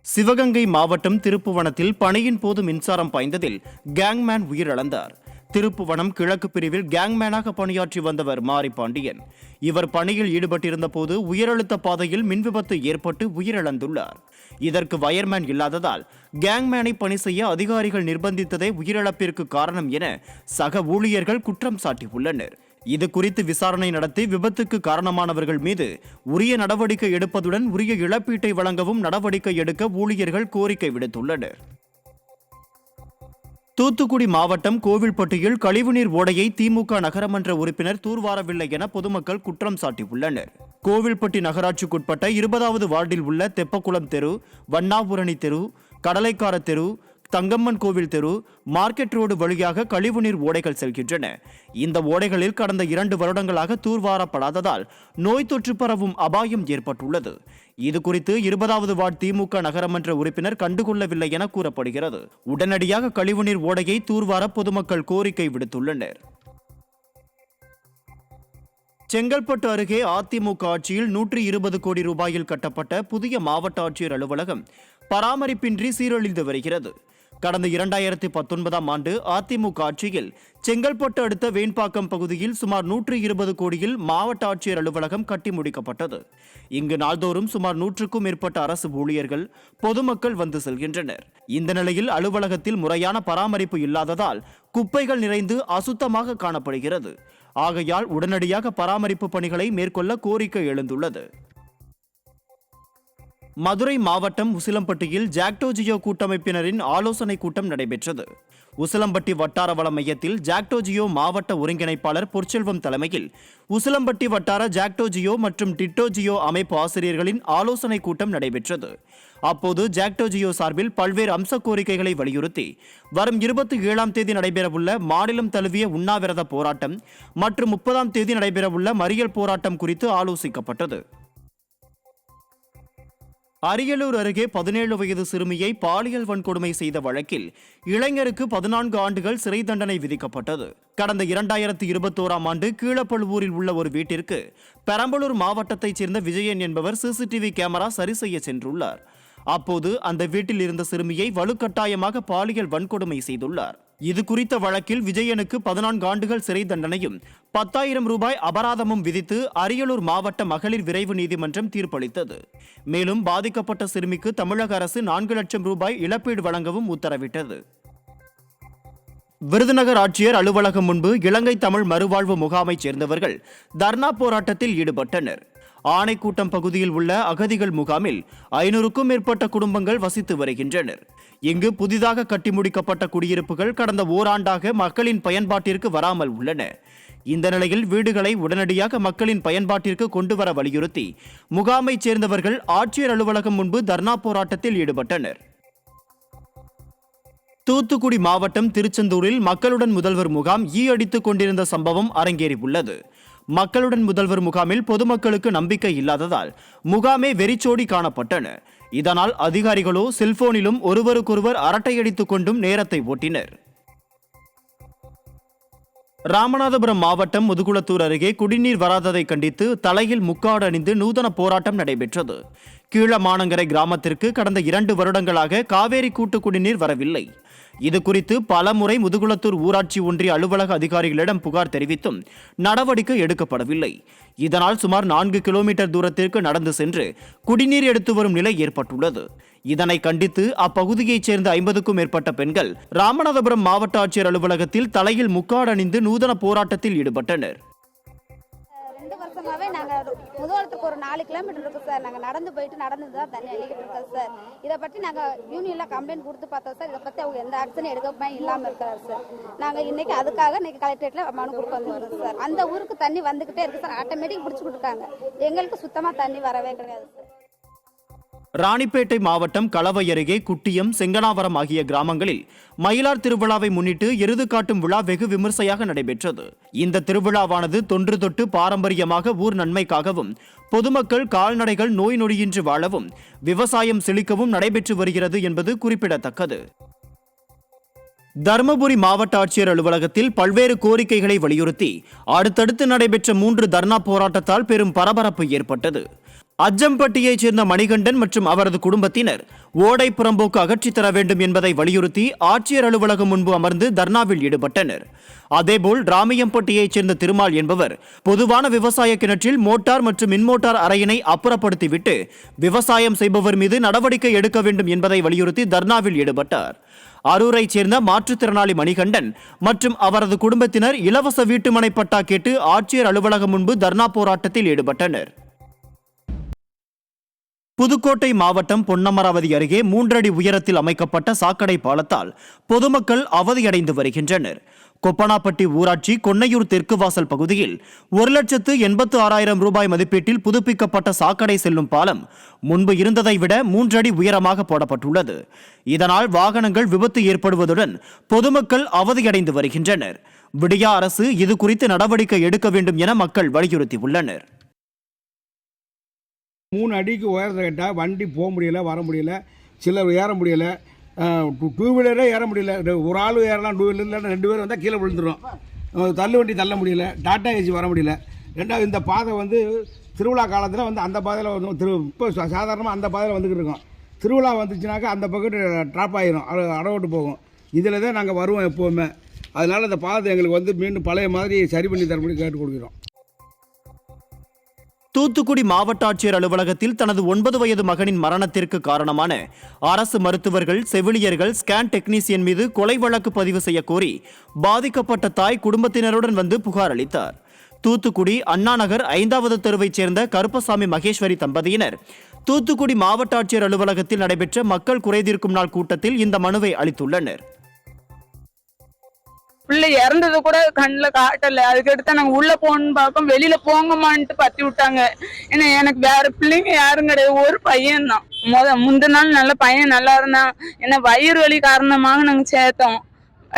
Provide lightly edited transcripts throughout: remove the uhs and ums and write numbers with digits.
சிவகங்கை மாவட்டம் திருப்புவனத்தில் பணியின் போது மின்சாரம் பாய்ந்ததில் கேங்மேன் உயிரிழந்தார். திருப்புவனம் கிழக்கு பிரிவில் கேங்மேனாக பணியாற்றி வந்தவர் மாரிபாண்டியன். இவர் பணியில் ஈடுபட்டிருந்த போது உயரழுத்த பாதையில் மின் விபத்து ஏற்பட்டு உயிரிழந்துள்ளார். இதற்கு வயர்மேன் இல்லாததால் கேங்மேனை பணி செய்ய அதிகாரிகள் நிர்பந்தித்ததே உயிரிழப்பிற்கு காரணம் என சக ஊழியர்கள் குற்றம் சாட்டியுள்ளனர். இது குறித்து விசாரணை நடத்தி விபத்துக்கு காரணமானவர்கள் மீது உரிய நடவடிக்கை எடுப்பதுடன் உரிய இழப்பீட்டை வழங்கவும் நடவடிக்கை எடுக்க ஊழியர்கள் கோரிக்கை விடுத்துள்ளனர். தூத்துக்குடி மாவட்டம் கோவில்பட்டியில் கழிவுநீர் ஓடையை திமுக நகரமன்ற உறுப்பினர் தூர்வாரவில்லை என பொதுமக்கள் குற்றம் சாட்டியுள்ளனர். கோவில்பட்டி நகராட்சிக்குட்பட்ட 20வது வார்டில் உள்ள தெப்பக்குளம் தெரு, வண்ணாபுரணி தெரு, கடலைக்கார தெரு, தங்கம்மன் கோவில் தெரு, மார்க்கெட் ரோடு வழியாக கழிவுநீர் ஓடைகள் செல்கின்றன. இந்த ஓடைகளில் கடந்த 2 வருடங்களாக தூர்வாரப்படாததால் நோய் தொற்று பரவும் அபாயம் ஏற்பட்டுள்ளது. இதுகுறித்து 20வது வார்டு திமுக நகரமன்ற உறுப்பினர் கண்டுகொள்ளவில்லை என கூறப்படுகிறது. உடனடியாக கழிவுநீர் ஓடையை தூர்வார பொதுமக்கள் கோரிக்கை விடுத்துள்ளனர். செங்கல்பட்டு அருகே அதிமுக ஆட்சியில் 120 கோடி ரூபாயில் கட்டப்பட்ட புதிய மாவட்ட ஆட்சியர் அலுவலகம் பராமரிப்பின்றி சீரழிந்து வருகிறது. கடந்த 2019ஆம் ஆண்டு அதிமுக ஆட்சியில் செங்கல்பட்டு அடுத்த வேண்பாக்கம் பகுதியில் சுமார் 120 கோடியில் மாவட்ட ஆட்சியர் அலுவலகம் கட்டி முடிக்கப்பட்டது. இங்கு நாள்தோறும் சுமார் 100க்கும் மேற்பட்ட அரசு ஊழியர்கள், பொதுமக்கள் வந்து செல்கின்றனர். இந்த நிலையில் அலுவலகத்தில் முறையான பராமரிப்பு இல்லாததால் குப்பைகள் நிறைந்து அசுத்தமாக காணப்படுகிறது. ஆகையால் உடனடியாக பராமரிப்பு பணிகளை மேற்கொள்ள கோரிக்கை எழுந்துள்ளது. மதுரை மாவட்டம் உசிலம்பட்டியில் ஜாக்டோ ஜியோ கூட்டமைப்பினரின் ஆலோசனை கூட்டம் நடைபெற்றது. உசிலம்பட்டி வட்டார வள மையத்தில் ஜாக்டோ ஜியோ மாவட்ட ஒருங்கிணைப்பாளர் பொற்செல்வம் தலைமையில் உசிலம்பட்டி வட்டார ஜாக்டோ ஜியோ மற்றும் டிட்டோ ஜியோ அமைப்பு ஆசிரியர்களின் ஆலோசனை கூட்டம் நடைபெற்றது. அப்போது ஜாக்டோ ஜியோ சார்பில் பல்வேறு அம்ச கோரிக்கைகளை வலியுறுத்தி வரும் 27ஆம் தேதி நடைபெறவுள்ள மாநிலம் தழுவிய உண்ணாவிரத போராட்டம் மற்றும் 30ஆம் தேதி நடைபெறவுள்ள மறியல் போராட்டம் குறித்து ஆலோசிக்கப்பட்டது. அரியலூர் அருகே 17 வயது சிறுமியை பாலியல் வன்கொடுமை செய்த வழக்கில் இளைஞருக்கு 14 ஆண்டுகள் சிறை தண்டனை விதிக்கப்பட்டது. கடந்த 2021ஆம் ஆண்டு கீழப்பழுவூரில் உள்ள ஒரு வீட்டிற்கு பெரம்பலூர் மாவட்டத்தைச் சேர்ந்த விஜயன் என்பவர் சிசிடிவி கேமரா சரி செய்ய சென்றுள்ளார். அப்போது அந்த வீட்டில் இருந்த சிறுமியை வலுக்கட்டாயமாக பாலியல் வன்கொடுமை செய்துள்ளார். இது குறித்த வழக்கில் விஜயனுக்கு 14 ஆண்டுகள் சிறை தண்டனையும் 10,000 ரூபாய் அபராதமும் விதித்து அரியலூர் மாவட்ட மகளிர் விரைவு நீதிமன்றம் தீர்ப்பளித்தது. மேலும் பாதிக்கப்பட்ட சிறுமிக்கு தமிழக அரசு 4 லட்சம் ரூபாய் இழப்பீடு வழங்கவும் உத்தரவிட்டது. விருதுநகர் ஆட்சியர் அலுவலகம் முன்பு இலங்கை தமிழ் மறுவாழ்வு முகாமைச் சேர்ந்தவர்கள் தர்ணா போராட்டத்தில் ஈடுபட்டனர். ஆணைக்கூட்டம் பகுதியில் உள்ள அகதிகள் முகாமில் 500க்கும் மேற்பட்ட குடும்பங்கள் வசித்து வருகின்றனர். இங்கு புதிதாக கட்டி முடிக்கப்பட்ட குடியிருப்புகள் கடந்த ஓராண்டாக மக்களின் பயன்பாட்டிற்கு வராமல் உள்ளன. இந்த நிலையில் வீடுகளை உடனடியாக மக்களின் பயன்பாட்டிற்கு கொண்டுவர வலியுறுத்தி முகாமைச் சேர்ந்தவர்கள் ஆட்சியர் அலுவலகம் முன்பு தர்ணா போராட்டத்தில் ஈடுபட்டனர். தூத்துக்குடி மாவட்டம் திருச்செந்தூரில் மக்களுடன் முதல்வர் முகாம் அடித்துக் கொண்டிருந்த சம்பவம் அரங்கேறியுள்ளது. மக்களுடன் முதல்வர் முகாமில் பொதுமக்களுக்கு நம்பிக்கை இல்லாததால் முகாமே வெறிச்சோடி காணப்பட்டன. இதனால் அதிகாரிகளோ செல்போனிலும் ஒருவருக்கொருவர் அரட்டையடித்துக் கொண்டும் நேரத்தை ஓட்டினர். ராமநாதபுரம் மாவட்டம் முதுகுளத்தூர் அருகே குடிநீர் வராததை கண்டித்து தலையில் முக்காடு அணிந்து நூதன போராட்டம் நடைபெற்றது. கீழமானங்கரை கிராமத்திற்கு கடந்த 2 வருடங்களாக காவேரி கூட்டு குடிநீர் வரவில்லை. இது குறித்து பலமுறை முதுகுளத்தூர் ஊராட்சி ஒன்றிய அலுவலக அதிகாரிகளிடம் புகார் தெரிவித்தும் நடவடிக்கை எடுக்கப்படவில்லை. இதனால் சுமார் 4 கிலோமீட்டர் தூரத்திற்கு நடந்து சென்று குடிநீர் எடுத்து வரும் நிலை ஏற்பட்டுள்ளது. இதனை கண்டித்து அப்பகுதியைச் சேர்ந்த 50க்கும் மேற்பட்ட பெண்கள் ராமநாதபுரம் மாவட்ட ஆட்சியர் அலுவலகத்தில் தலையில் முக்காடு அணிந்து நூதன போராட்டத்தில் ஈடுபட்டனர். நாங்கள் முதுகுளத்துக்கு ஒரு 4 கிலோமீட்டர் இருக்கு சார். நாங்கள் நடந்து போயிட்டு நடந்து தான் தண்ணி அள்ளிக்கிட்டு இருக்கோம் சார். இதை பற்றி நாங்கள் யூனியனில் கம்ப்ளைண்ட் கொடுத்து பார்த்தோம் சார். இதை பற்றி அவங்க எந்த ஆக்ஷனும் எடுக்கவே இல்லாமல் இருக்கிறார் சார். நாங்கள் இன்னைக்கு அதுக்காக இன்னைக்கு கலெக்டரேட்டில் மனு கொடுக்க வந்துருக்கோம் சார். அந்த ஊருக்கு தண்ணி வந்துகிட்டே இருக்கு சார். ஆட்டோமேட்டிக் பிடிச்சி கொடுத்துருக்காங்க. எங்களுக்கு சுத்தமாக தண்ணி வரவே கிடையாது சார். ராணிப்பேட்டை மாவட்டம் களவை அருகே குட்டியம், செங்கனாவரம் ஆகிய கிராமங்களில் மயிலார் திருவிழாவை முன்னிட்டு எருது காட்டும் விழா வெகு விமர்சையாக நடைபெற்றது. இந்த திருவிழாவானது தொன்று தொட்டு பாரம்பரியமாக ஊர் நன்மைக்காகவும் பொதுமக்கள் கால்நடைகள் நோய் நொடியின்றி வாழவும் விவசாயம் செழிக்கவும் நடைபெற்று வருகிறது என்பது குறிப்பிடத்தக்கது. தருமபுரி மாவட்ட ஆட்சியர் அலுவலகத்தில் பல்வேறு கோரிக்கைகளை வலியுறுத்தி அடுத்தடுத்து நடைபெற்ற 3 தர்ணா போராட்டத்தால் பெரும் பரபரப்பு ஏற்பட்டது. அஜம்பட்டியைச் சேர்ந்த மணிகண்டன் மற்றும் அவரது குடும்பத்தினர் ஓடை புறம்போக்கு அகற்றித் தர வேண்டும் என்பதை வலியுறுத்தி ஆட்சியர் அலுவலகம் முன்பு அமர்ந்து தர்ணாவில் ஈடுபட்டனர். அதேபோல் ராமியம்பட்டியைச் சேர்ந்த திருமால் என்பவர் பொதுவான விவசாய கிணற்றில் மோட்டார் மற்றும் மின்மோட்டார் அறையினை அப்புறப்படுத்திவிட்டு விவசாயம் செய்பவர் மீது நடவடிக்கை எடுக்க வேண்டும் என்பதை வலியுறுத்தி தர்ணாவில் ஈடுபட்டார். அரூரைச் சேர்ந்த மாற்றுத்திறனாளி மணிகண்டன் மற்றும் அவரது குடும்பத்தினர் இலவச வீட்டுமனை பட்டா கேட்டு ஆட்சியர் அலுவலகம் முன்பு தர்ணா போராட்டத்தில் ஈடுபட்டனர். புதுக்கோட்டை மாவட்டம் பொன்னமராவதி அருகே 3 அடி உயரத்தில் அமைக்கப்பட்ட சாக்கடை பாலத்தால் பொதுமக்கள் அவதியடைந்து வருகின்றனர். கொப்பனாப்பட்டி ஊராட்சி கொன்னையூர் தெற்கு வாசல் பகுதியில் 1,86,000 ரூபாய் மதிப்பீட்டில் புதுப்பிக்கப்பட்ட சாக்கடை செல்லும் பாலம் முன்பு இருந்ததை விட 3 அடி உயரமாக போடப்பட்டுள்ளது. இதனால் வாகனங்கள் விபத்து ஏற்படுவதுடன் பொதுமக்கள் அவதியடைந்து வருகின்றனர். விடியா அரசு இது குறித்து நடவடிக்கை எடுக்க வேண்டும் என மக்கள் வலியுறுத்தியுள்ளனர். 3 அடிக்கு உயரத்தை கேட்டால் வண்டி போக முடியல, வர முடியல, சிலர் ஏற முடியல, டூ வீலரே ஏற முடியல. ஒரு ஆள் ஏறலாம், 2 வீலரில் 2 பேர் வந்தால் கீழே விழுந்துடும். தள்ளு வண்டி தள்ள முடியல, டாட்டா ஏசி வர முடியல. ரெண்டாவது இந்த பாதை வந்து திருவிழா காலத்தில் வந்து அந்த பாதையில் வந்து இப்போ சாதாரணமாக அந்த பாதையில் வந்துக்கிட்டு இருக்கோம். திருவிழா வந்துச்சுனாக்கா அந்த பக்கம் ட்ராப் ஆகிரும், அடவிட்டு போகும். இதில் தான் நாங்கள் வருவோம் எப்போவுமே. அதனால் இந்த பாதை எங்களுக்கு வந்து மீண்டும் பழைய மாதிரி சரி பண்ணி தரப்படி கேட்டு கொடுக்குறோம். தூத்துக்குடி மாவட்ட ஆட்சியர் அலுவலகத்தில் தனது 9 வயது மகனின் மரணத்திற்கு காரணமான அரசு மருத்துவர்கள், செவிலியர்கள், ஸ்கேன் டெக்னீசியன் மீது கொலை வழக்கு பதிவு செய்ய கோரி பாதிக்கப்பட்ட தாய் குடும்பத்தினருடன் வந்து புகார் அளித்தார். தூத்துக்குடி அண்ணா நகர் 5வது தெருவைச் சேர்ந்த கருப்பசாமி மகேஸ்வரி தம்பதியினர் தூத்துக்குடி மாவட்ட ஆட்சியர் அலுவலகத்தில் நடைபெற்ற மக்கள் குறைதீர்க்கும் நாள் கூட்டத்தில் இந்த மனுவை அளித்துள்ளனர். பிள்ளை இறந்தது கூட கண்ணில் காட்டல. அதுக்கடுத்து நாங்கள் உள்ள போகணும்னு பார்ப்போம், வெளியில போங்கம்மான்ட்டு பத்தி விட்டாங்க. ஏன்னா எனக்கு வேற பிள்ளைங்க யாரும் கிடையாது, ஒரு பையன் தான். முந்தின நாள் நல்ல பையன் நல்லா இருந்தான். ஏன்னா வயிறு வலி காரணமாக நாங்கள் சேர்த்தோம்.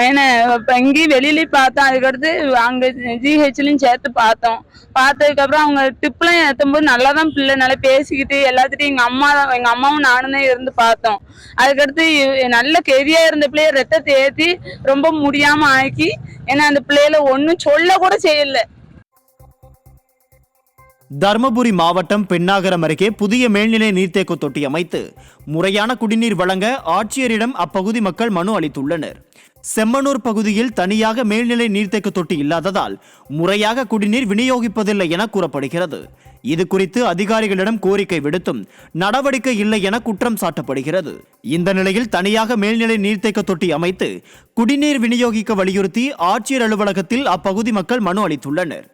ஏன்னா இப்போ இங்கேயும் வெளியிலையும் பார்த்தோம். அதுக்கடுத்து அங்கே ஜிஹெச்லையும் சேர்த்து பார்த்தோம். பார்த்ததுக்கப்புறம் அவங்க டிப்லாம் ஏற்றும் போது நல்லா தான் பிள்ளை நல்லா பேசிக்கிட்டு எல்லாத்துட்டையும் எங்கள் அம்மாவும் நானும் தான் இருந்து பார்த்தோம். அதுக்கடுத்து நல்ல கெதியாக இருந்த பிள்ளைய ரத்தத்தை ஏற்றி ரொம்ப முடியாமல் ஆக்கி, ஏன்னா அந்த பிள்ளையில ஒன்றும் சொல்ல கூட செய்யலை. தர்மபுரி மாவட்டம் பெண்ணாகரம் அருகே புதிய மேல்நிலை நீர்த்தேக்க தொட்டி அமைத்து முறையான குடிநீர் வழங்க ஆட்சியரிடம் அப்பகுதி மக்கள் மனு அளித்துள்ளனர். செம்மனூர் பகுதியில் தனியாக மேல்நிலை நீர்த்தேக்க தொட்டி இல்லாததால் முறையாக குடிநீர் விநியோகிப்பதில்லை என கூறப்படுகிறது. இது குறித்து அதிகாரிகளிடம் கோரிக்கை விடுத்தும் நடவடிக்கை இல்லை என குற்றம் சாட்டப்படுகிறது. இந்த நிலையில் தனியாக மேல்நிலை நீர்த்தேக்க தொட்டி அமைத்து குடிநீர் விநியோகிக்க வலியுறுத்தி ஆட்சியர் அலுவலகத்தில் அப்பகுதி மக்கள் மனு அளித்துள்ளனர்.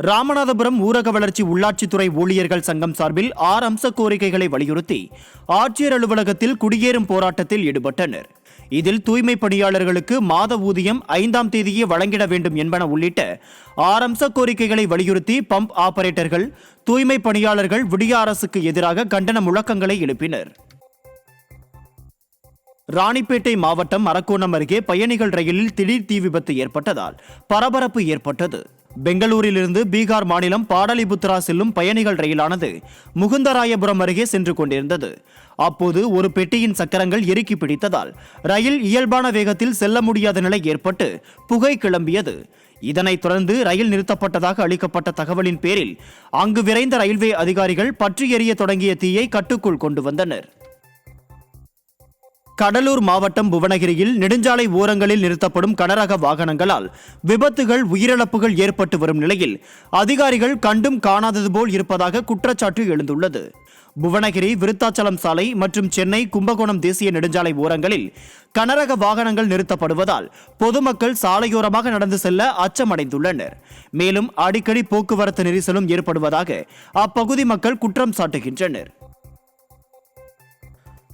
ராமநாதபுரம் ஊரக வளர்ச்சி உள்ளாட்சித்துறை ஊழியர்கள் சங்கம் சார்பில் 6 அம்ச கோரிக்கைகளை வலியுறுத்தி ஆட்சியர் அலுவலகத்தில் குடியேறும் போராட்டத்தில் ஈடுபட்டனர். இதில் தூய்மை பணியாளர்களுக்கு மாத ஊதியம் 5ஆம் தேதியே வழங்கிட வேண்டும் என்பன உள்ளிட்ட 6 அம்ச கோரிக்கைகளை வலியுறுத்தி பம்ப் ஆபரேட்டர்கள், தூய்மை பணியாளர்கள் விடிய அரசுக்கு எதிராக கண்டன முழக்கங்களை எழுப்பினர். ராணிப்பேட்டை மாவட்டம் அரக்கோணம் அருகே பயணிகள் ரயிலில் திடீர் தீ விபத்து ஏற்பட்டதால் பரபரப்பு ஏற்பட்டது. பெங்களூரிலிருந்து பீகார் மாநிலம் பாடலிபுத்ரா செல்லும் பயணிகள் ரயிலானது முகுந்தராயபுரம் அருகே சென்று கொண்டிருந்தது. அப்போது ஒரு பெட்டியின் சக்கரங்கள் எரிக்கி பிடித்ததால் ரயில் இயல்பான வேகத்தில் செல்ல முடியாத நிலை ஏற்பட்டு புகை கிளம்பியது. இதனைத் தொடர்ந்து ரயில் நிறுத்தப்பட்டதாக அளிக்கப்பட்ட தகவலின் பேரில் அங்கு விரைந்த ரயில்வே அதிகாரிகள் பற்றி எரிய தொடங்கிய தீயை கட்டுக்குள் கொண்டு வந்தனர். கடலூர் மாவட்டம் புவனகிரியில் நெடுஞ்சாலை ஓரங்களில் நிறுத்தப்படும் கனரக வாகனங்களால் விபத்துகள், உயிரிழப்புகள் ஏற்பட்டு வரும் நிலையில் அதிகாரிகள் கண்டும் காணாதது போல் இருப்பதாக குற்றச்சாட்டு எழுந்துள்ளது. புவனகிரி, விருத்தாச்சலம் சாலை மற்றும் சென்னை கும்பகோணம் தேசிய நெடுஞ்சாலை ஓரங்களில் கனரக வாகனங்கள் நிறுத்தப்படுவதால் பொதுமக்கள் சாலையோரமாக நடந்து செல்ல அச்சமடைந்துள்ளனர். மேலும் அடிக்கடி போக்குவரத்து நெரிசலும் ஏற்படுவதாக அப்பகுதி மக்கள் குற்றம் சாட்டுகின்றனர்.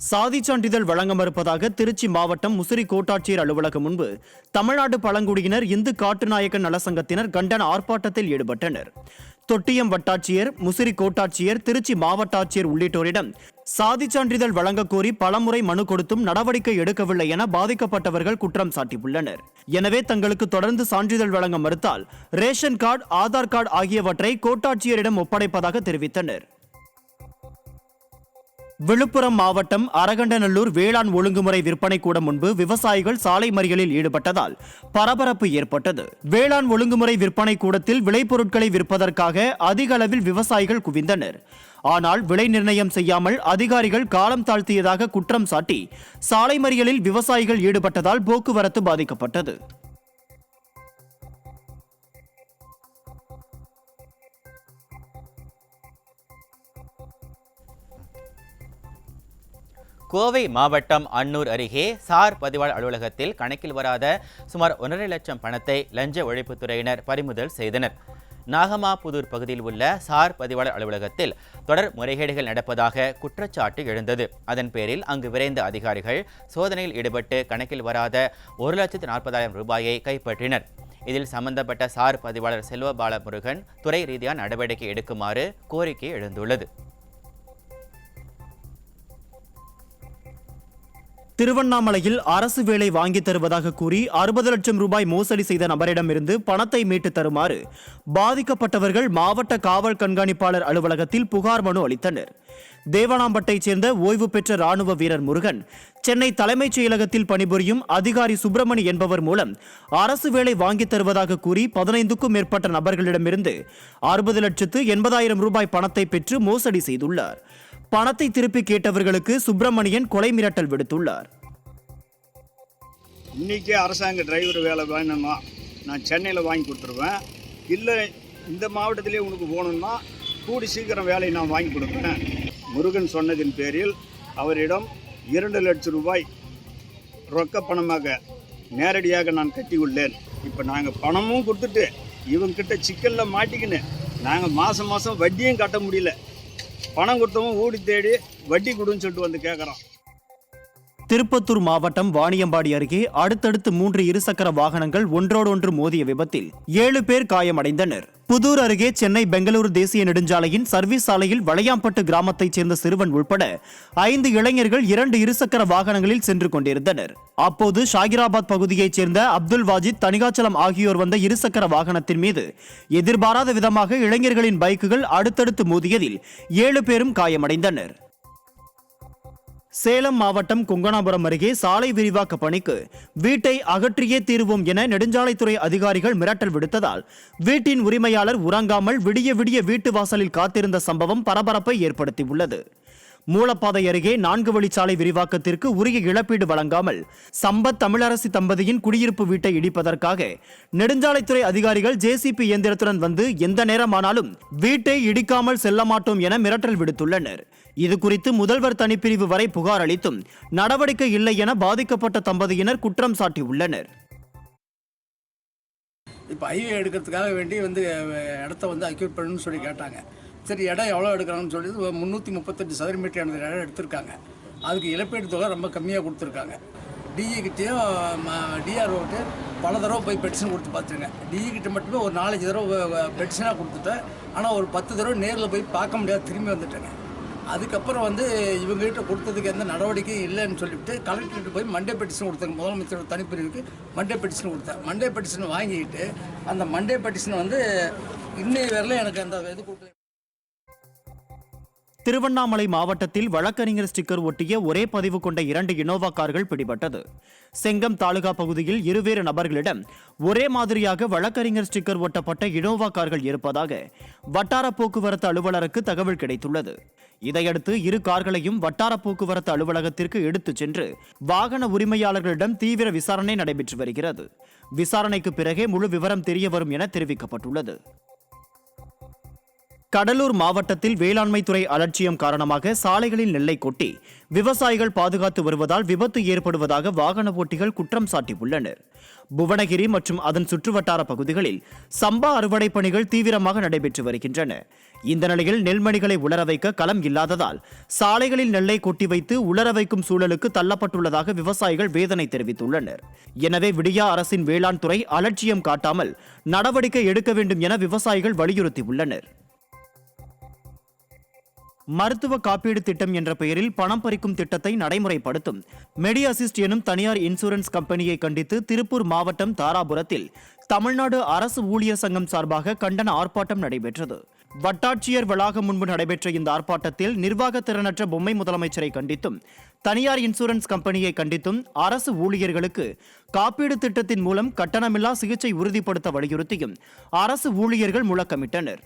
சாதி சான்றிதழ் வழங்க மறுப்பதாக திருச்சி மாவட்டம் முசிறி கோட்டாட்சியர் அலுவலகம் முன்பு தமிழ்நாடு பழங்குடியினர் இந்து காட்டுநாயக்கன் நலசங்கத்தினர் கண்டன ஆர்ப்பாட்டத்தில் ஈடுபட்டனர். தொட்டியம் வட்டாட்சியர், முசிறி கோட்டாட்சியர், திருச்சி மாவட்ட ஆட்சியர் உள்ளிட்டோரிடம் சாதி சான்றிதழ் வழங்க கோரி பலமுறை மனு கொடுத்தும் நடவடிக்கை எடுக்கவில்லை என பாதிக்கப்பட்டவர்கள் குற்றம் சாட்டியுள்ளனர். எனவே தங்களுக்கு தொடர்ந்து சான்றிதழ் வழங்க மறுத்தால் ரேஷன் கார்டு, ஆதார் கார்டு ஆகியவற்றை கோட்டாட்சியரிடம் ஒப்படைப்பதாக தெரிவித்தனர். விழுப்புரம் மாவட்டம் அரகண்டநல்லூர் வேளாண் ஒழுங்குமுறை விற்பனை கூடம் முன்பு விவசாயிகள் சாலை மறியலில் ஈடுபட்டதால் பரபரப்பு ஏற்பட்டது. வேளாண் ஒழுங்குமுறை விற்பனை கூடத்தில் விளைபொருட்களை விற்பதற்காக அதிக அளவில் விவசாயிகள் குவிந்தனர். ஆனால் விலை நிர்ணயம் செய்யாமல் அதிகாரிகள் காலம் தாழ்த்தியதாக குற்றம் சாட்டி சாலை மறியலில் விவசாயிகள் ஈடுபட்டதால் போக்குவரத்து பாதிக்கப்பட்டது. கோவை மாவட்டம் அன்னூர் அருகே சார் பதிவாளர் அலுவலகத்தில் கணக்கில் வராத சுமார் 1.5 லட்சம் பணத்தை லஞ்ச ஒழிப்புத்துறையினர் பறிமுதல் செய்தனர். நாகமாபுதூர் பகுதியில் உள்ள சார் பதிவாளர் அலுவலகத்தில் தொடர் முறைகேடுகள் நடப்பதாக குற்றச்சாட்டு எழுந்தது. அதன் பேரில் அங்கு விரைந்த அதிகாரிகள் சோதனையில் ஈடுபட்டு கணக்கில் வராத 1,40,000 ரூபாயை கைப்பற்றினர். இதில் சம்பந்தப்பட்ட சார் பதிவாளர் செல்வபால முருகன் துறை ரீதியான நடவடிக்கை எடுக்குமாறு கோரிக்கை எழுந்துள்ளது. திருவண்ணாமலையில் அரசு வேலை வாங்கி தருவதாக கூறி 60 லட்சம் ரூபாய் மோசடி செய்த நபரிடமிருந்து பணத்தை மீட்டு தருமாறு பாதிக்கப்பட்டவர்கள் மாவட்ட காவல் கண்காணிப்பாளர் அலுவலகத்தில் புகார் மனு அளித்தனர். தேவனாம்பட்டைச் சேர்ந்த ஓய்வு பெற்ற ராணுவ வீரர் முருகன் சென்னை தலைமைச் செயலகத்தில் பணிபுரியும் அதிகாரி சுப்பிரமணி என்பவர் மூலம் அரசு வேலை வாங்கி தருவதாக கூறி 15க்கும் மேற்பட்ட நபர்களிடமிருந்து 60,80,000 ரூபாய் பணத்தை பெற்று மோசடி செய்துள்ளார். பணத்தை திருப்பி கேட்டவர்களுக்கு சுப்பிரமணியன் கொலை மிரட்டல் விடுத்துள்ளார். இன்றைக்கே அரசாங்க டிரைவர் வேலை வேணும்னா நான் சென்னையில் வாங்கி கொடுத்துருவேன், இல்லை இந்த மாவட்டத்திலே உனக்கு போகணுன்னா கூடி சீக்கிரம் வேலையை நான் வாங்கி கொடுப்பேன். முருகன் சொன்னதின் பேரில் அவரிடம் 2 லட்சம் ரூபாய் ரொக்க பணமாக நேரடியாக நான் கட்டி உள்ளேன். இப்போ நாங்கள் பணமும் கொடுத்துட்டு இவங்கிட்ட சிக்கலில் மாட்டிக்கின்னு நாங்கள் மாதம் மாதம் வட்டியும் கட்ட முடியல. பணம் கொடுத்தவங்க ஓடி தேடி வட்டி கொடுன்னு சொல்லிட்டு வந்து கேட்குறான். திருப்பத்தூர் மாவட்டம் வாணியம்பாடி அருகே அடுத்தடுத்து 3 இருசக்கர வாகனங்கள் ஒன்றோடொன்று மோதிய விபத்தில் 7 பேர் காயமடைந்தனர். புதூர் அருகே சென்னை பெங்களூரு தேசிய நெடுஞ்சாலையின் சர்வீஸ் சாலையில் வளையாம்பட்டு கிராமத்தைச் சேர்ந்த சிறுவன் உள்பட 5 இளைஞர்கள் 2 இருசக்கர வாகனங்களில் சென்று கொண்டிருந்தனர். அப்போது ஷாகிராபாத் பகுதியைச் சேர்ந்த அப்துல் வாஜித், தணிகாச்சலம் ஆகியோர் வந்த இருசக்கர வாகனத்தின் மீது எதிர்பாராத விதமாக இளைஞர்களின் பைக்குகள் அடுத்தடுத்து மோதியதில் 7 பேரும் காயமடைந்தனர். சேலம் மாவட்டம் கொங்கணாபுரம் அருகே சாலை விரிவாக்க பணிக்கு வீட்டை அகற்றியே தீருவோம் என நெடுஞ்சாலைத்துறை அதிகாரிகள் மிரட்டல் விடுத்ததால் வீட்டின் உரிமையாளர் உறங்காமல் விடிய விடிய வீட்டு வாசலில் காத்திருந்த சம்பவம் பரபரப்பை ஏற்படுத்தியுள்ளது. மூலப்பாதை அருகே 4 வழிச்சாலை விரிவாக்கத்திற்கு உரிய இழப்பீடு வழங்காமல் சம்பத் தமிழரசி தம்பதியின் குடியிருப்பு வீட்டை இடிப்பதற்காக நெடுஞ்சாலைத்துறை அதிகாரிகள் ஜேசிபி இயந்திரத்துடன் வந்து எந்த நேரமானாலும் வீட்டை இடிக்காமல் செல்ல மாட்டோம் என மிரட்டல் விடுத்துள்ளனர். இது குறித்து முதல்வர் தனிப்பிரிவு வரை புகார் அளித்தும் நடவடிக்கை இல்லை என பாதிக்கப்பட்ட தம்பதியினர் குற்றம் சாட்டியுள்ளனர். இப்போ ஹைவே எடுக்கிறதுக்காக வேண்டி இடத்த அக்யூர் பண்ணணும்னு சொல்லி கேட்டாங்க. சரி, இடம் எவ்வளோ எடுக்கிறாங்கன்னு சொல்லி 338 சதுர மீட்டர் அந்த இடம் எடுத்திருக்காங்க. அதுக்கு இழப்பீடு தொகை ரொம்ப கம்மியாக கொடுத்துருக்காங்க. டிஇக்கிட்டேயும் டிஆர்ஓட்டு பல தடவை போய் பெட்டிஷன் கொடுத்து பார்த்துருங்க. டிஇக்கிட்ட மட்டுமே ஒரு 4-5 தடவை பெட்டிஷனாக கொடுத்துட்டேன். ஆனால் ஒரு 10 தடவை நேரில் போய் பார்க்க முடியாது, திரும்பி வந்துட்டேங்க. அதுக்கப்புறம் இவங்ககிட்ட கொடுத்ததுக்கு எந்த நடவடிக்கையும் இல்லைன்னு சொல்லிவிட்டு கலெக்டர்கிட்ட போய் மண்டே பெட்டிஷன் கொடுத்தாங்க. முதலமைச்சர் தனிப்பிரிவுக்கு மண்டே பெட்டிஷன் கொடுத்தேன். மண்டே பெட்டிஷன் வாங்கிக்கிட்டு அந்த மண்டே பெட்டிஷன் இன்னைய வரல எனக்கு அந்த இது கொடுக்கல. திருவண்ணாமலை மாவட்டத்தில் வழக்கறிஞர் ஸ்டிக்கர் ஒட்டிய ஒரே பதிவு கொண்ட 2 இனோவா கார்கள் பிடிபட்டது. செங்கம் தாலுகா பகுதியில் இருவேறு நபர்களிடம் ஒரே மாதிரியாக வழக்கறிஞர் ஸ்டிக்கர் ஒட்டப்பட்ட இனோவா கார்கள் இருப்பதாக வட்டார போக்குவரத்து அலுவலருக்கு தகவல் கிடைத்துள்ளது. இதையடுத்து 2 கார்களையும் வட்டார போக்குவரத்து அலுவலகத்திற்கு எடுத்துச் சென்று வாகன உரிமையாளர்களிடம் தீவிர விசாரணை நடைபெற்று வருகிறது. விசாரணைக்கு பிறகே முழு விவரம் தெரிய வரும் என தெரிவிக்கப்பட்டுள்ளது. கடலூர் மாவட்டத்தில் வேளாண்மை துறை அலட்சியம் காரணமாக சாலைகளில் நெல்லை கொட்டி விவசாயிகள் பாதுகாத்து வருவதால் விபத்து ஏற்படுவதாக வாகன ஓட்டிகள் குற்றம் சாட்டியுள்ளனர். புவனகிரி மற்றும் அதன் சுற்றுவட்டார பகுதிகளில் சம்பா அறுவடை பணிகள் தீவிரமாக நடைபெற்று வருகின்றன. இந்த நிலையில் நெல்மணிகளை உலர வைக்க களம் இல்லாததால் சாலைகளில் நெல்லை கொட்டி வைத்து உலர வைக்கும் சூழலுக்கு தள்ளப்பட்டுள்ளதாக விவசாயிகள் வேதனை தெரிவித்துள்ளனர். எனவே விடியா அரசின் வேளாண் துறை அலட்சியம் காட்டாமல் நடவடிக்கை எடுக்க வேண்டும் என விவசாயிகள் வலியுறுத்தியுள்ளனர். மருத்துவ காப்பீடு திட்டம் என்ற பெயரில் பணம் பறிக்கும் திட்டத்தை நடைமுறைப்படுத்தும் மெடி அசிஸ்ட் எனும் தனியார் இன்சூரன்ஸ் கம்பெனியை கண்டித்து திருப்பூர் மாவட்டம் தாராபுரத்தில் தமிழ்நாடு அரசு ஊழியர் சங்கம் சார்பாக கண்டன ஆர்ப்பாட்டம் நடைபெற்றது. வட்டாட்சியர் வளாகம் முன்பு நடைபெற்ற இந்த ஆர்ப்பாட்டத்தில் நிர்வாக திறனற்ற பொம்மை முதலமைச்சரை கண்டித்தும் தனியார் இன்சூரன்ஸ் கம்பெனியை கண்டித்தும் அரசு ஊழியர்களுக்கு காப்பீடு திட்டத்தின் மூலம் கட்டணமில்லா சிகிச்சை உறுதிப்படுத்த வலியுறுத்தியும் அரசு ஊழியர்கள் முழக்கமிட்டனர்.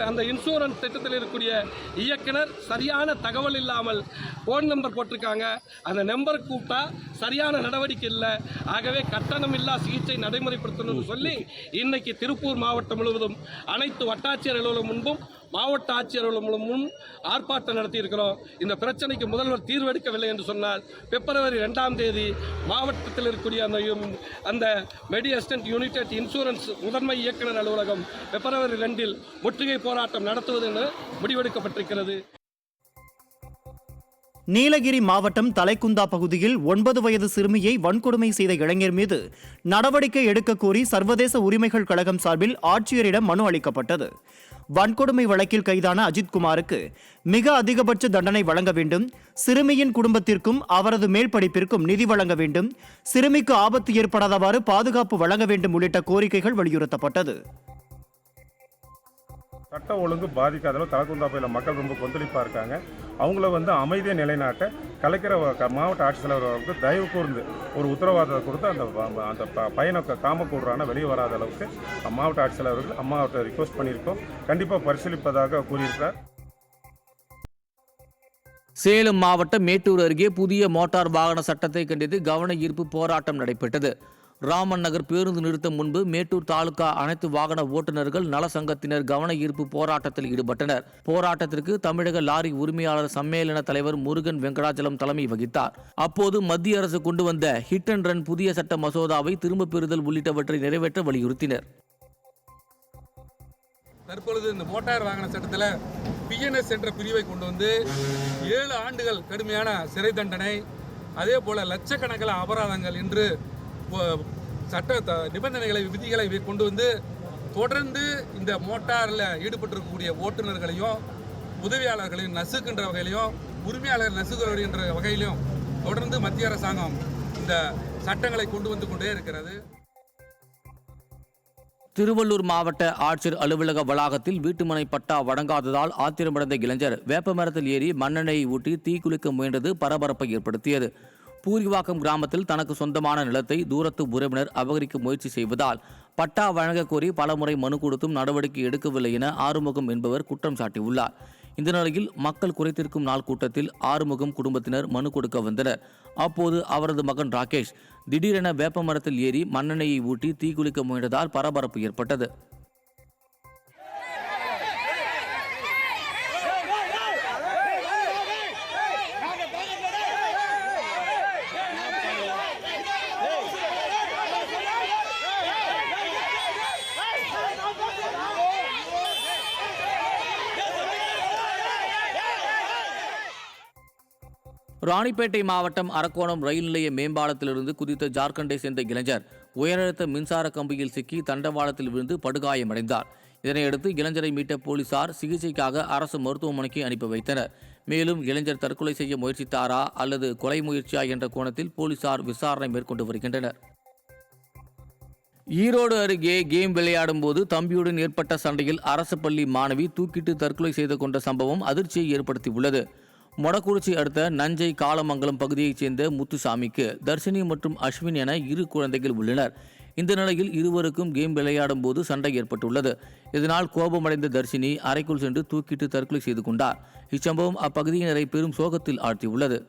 அந்த இன்சூரன்ஸ் திட்டத்தில் இருக்கக்கூடிய இயக்குனர் சரியான தகவல் இல்லாமல் ஃபோன் நம்பர் போட்டிருக்காங்க. அந்த நம்பருக்கு கூப்பிட்டா சரியான நடவடிக்கை இல்லை. ஆகவே கட்டணமில்லா சிகிச்சை நடைமுறைப்படுத்தணும்னு சொல்லி இன்னைக்கு திருப்பூர் மாவட்டம் முழுவதும் அனைத்து வட்டாட்சியர் அலுவலகம் முன்பும் மாவட்ட ஆட்சியர் அலுவலகம் முன் ஆர்ப்பாட்டம் நடத்தியிருக்கிறோம். இந்த பிரச்சனைக்கு முதல்வர் தீர்வெடுக்கவில்லை என்று சொன்னால் பிப்ரவரி 2ஆம் தேதி மாவட்டத்தில் இருக்கக்கூடிய அந்த மெடி அசிஸ்டன்ட் யூனிடெட் இன்சூரன்ஸ் முதன்மை இயக்குனர் அலுவலகம் பிப்ரவரி 2இல் முற்றுகை போராட்டம் நடத்துவது என முடிவெடுக்கப்பட்டிருக்கிறது. நீலகிரி மாவட்டம் தலைக்குந்தா பகுதியில் 9 வயது சிறுமியை வன்கொடுமை செய்த இளைஞர் மீது நடவடிக்கை எடுக்க கோரி சர்வதேச உரிமைகள் கழகம் சார்பில் ஆட்சியரிடம் மனு அளிக்கப்பட்டது. வன்கொடுமை வழக்கில் கைதான அஜித்குமாருக்கு மிக அதிகபட்ச தண்டனை வழங்க வேண்டும், சிறுமியின் குடும்பத்திற்கும் அவரது மேல் படிப்பிற்கும் நிதி வழங்க வேண்டும், சிறுமிக்கு ஆபத்து ஏற்படாதவாறு பாதுகாப்பு வழங்க வேண்டும் உள்ளிட்ட கோரிக்கைகள் வலியுறுத்தப்பட்டது. சட்ட ஒழுங்கு பாதிக்காத அளவு தலைக்குந்தாப்பையில் மக்கள் ரொம்ப கொந்தளிப்பாக இருக்காங்க. அவங்கள அமைதியை நிலைநாட்ட கலெக்டர் மாவட்ட ஆட்சித்தலைவர்களுக்கு தயவு கூர்ந்து ஒரு உத்தரவாதத்தை கொடுத்து அந்த பையனை காமக்கூடுறான வெளியே வராத அளவுக்கு மாவட்ட ஆட்சித்தலைவர்கள் அம்மாவட்ட ரிக்வஸ்ட் பண்ணியிருக்கோம். கண்டிப்பாக பரிசீலிப்பதாக கூறியிருக்கிறார். சேலம் மாவட்டம் மேட்டூர் அருகே புதிய மோட்டார் வாகன சட்டத்தை கண்டித்து கவன ஈர்ப்பு போராட்டம் நடைபெற்றது. ராமன் நகர் பேருந்து நிறுத்தம் முன்பு மேட்டூர் தாலுகா அனைத்து வாகன ஓட்டுநர்கள் நல சங்கத்தினர் கவன ஈர்ப்பு போராட்டத்தில் ஈடுபட்டனர். போராட்டத்திற்கு தமிழக லாரி உரிமையாளர் சம்மேளன தலைவர் முருகன் வெங்கடாச்சலம் தலைமை வகித்தார். அப்போது மத்திய அரசு கொண்டு வந்த ஹிட் அண்ட் ரன் புதிய சட்ட மசோதாவை திரும்பப் பெறுதல் உள்ளிட்டவற்றை நிறைவேற்ற வலியுறுத்தினர். தற்பொழுது இந்த மோட்டார் வாகன சட்டத்தில் பிஎன்எஸ் என்ற பிரிவை கொண்டு வந்து 7 ஆண்டுகள் கடுமையான சிறை தண்டனை, அதே போல லட்சக்கணக்கில் அபராதங்கள் என்று சட்ட நிபந்தனைகளை விதிகளை கொண்டு வந்து தொடர்ந்து இந்த மோட்டாரில் ஈடுபட்டிருக்கக்கூடிய ஓட்டுநர்களையும் உதவியாளர்களையும் நசுக்கின்ற வகையிலையும் உரிமையாளர் நசுக்குகின்ற வகையிலும் தொடர்ந்து மத்திய அரசாங்கம் இந்த சட்டங்களை கொண்டு வந்து கொண்டே இருக்கிறது. திருவள்ளூர் மாவட்ட ஆட்சியர் அலுவலக வளாகத்தில் வீட்டுமனை பட்டா வழங்காததால் ஆத்திரமடைந்த இளைஞர் வேப்பமரத்தில் ஏறி மண்ணெண்ணெயை ஊற்றி தீக்குளிக்க முயன்றது பரபரப்பை ஏற்படுத்தியது. பூரிவாக்கம் கிராமத்தில் தனக்கு சொந்தமான நிலத்தை தூரத்து உறவினர் அபகரிக்க முயற்சி செய்வதால் பட்டா வழங்க கோரி பலமுறை மனு கொடுத்தும் நடவடிக்கை எடுக்கவில்லை என ஆறுமுகம் என்பவர் குற்றம் சாட்டியுள்ளார். இந்த நிலையில் மக்கள் குறைத்திருக்கும் நாள் கூட்டத்தில் ஆறுமுகம் குடும்பத்தினர் மனு கொடுக்க வந்தனர். அப்போது அவரது மகன் ராகேஷ் திடீரென வேப்பமரத்தில் ஏறி மண்ணெண்ணெயை ஊட்டி தீக்குளிக்க முயன்றதால் பரபரப்பு ஏற்பட்டது. ராணிப்பேட்டை மாவட்டம் அரக்கோணம் ரயில் நிலைய மேம்பாலத்திலிருந்து குதித்த ஜார்க்கண்டை சேர்ந்த இளைஞர் உயரழுத்த மின்சார கம்பியில் சிக்கி தண்டவாளத்தில் விழுந்து படுகாயமடைந்தார். இதனையடுத்து இளைஞரை மீட்ட போலீசார் சிகிச்சைக்காக அரசு மருத்துவமனைக்கு அனுப்பி வைத்தனர். மேலும் இளைஞர் தற்கொலை செய்ய முயற்சித்தாரா அல்லது கொலை முயற்சியா என்ற கோணத்தில் போலீசார் விசாரணை மேற்கொண்டு வருகின்றனர். ஈரோடு அருகே கேம் விளையாடும் போது தம்பியுடன் ஏற்பட்ட சண்டையில் அரசு பள்ளி மாணவி தூக்கிட்டு தற்கொலை செய்து கொண்ட சம்பவம் அதிர்ச்சியை ஏற்படுத்தியுள்ளது. மொடக்குறிச்சி அடுத்த நஞ்சை காலமங்கலம் பகுதியைச் சேர்ந்த முத்துசாமிக்கு தர்ஷினி மற்றும் அஸ்வின் என 2 குழந்தைகள் உள்ளனர். இந்த நிலையில் இருவருக்கும் கேம் விளையாடும் போது சண்டை ஏற்பட்டுள்ளது. இதனால் கோபமடைந்த தர்ஷினி அறைக்குள் சென்று தூக்கிட்டு தற்கொலை செய்து கொண்டார். இச்சம்பவம் அப்பகுதியினரை பெரும் சோகத்தில் ஆழ்த்தியுள்ளது.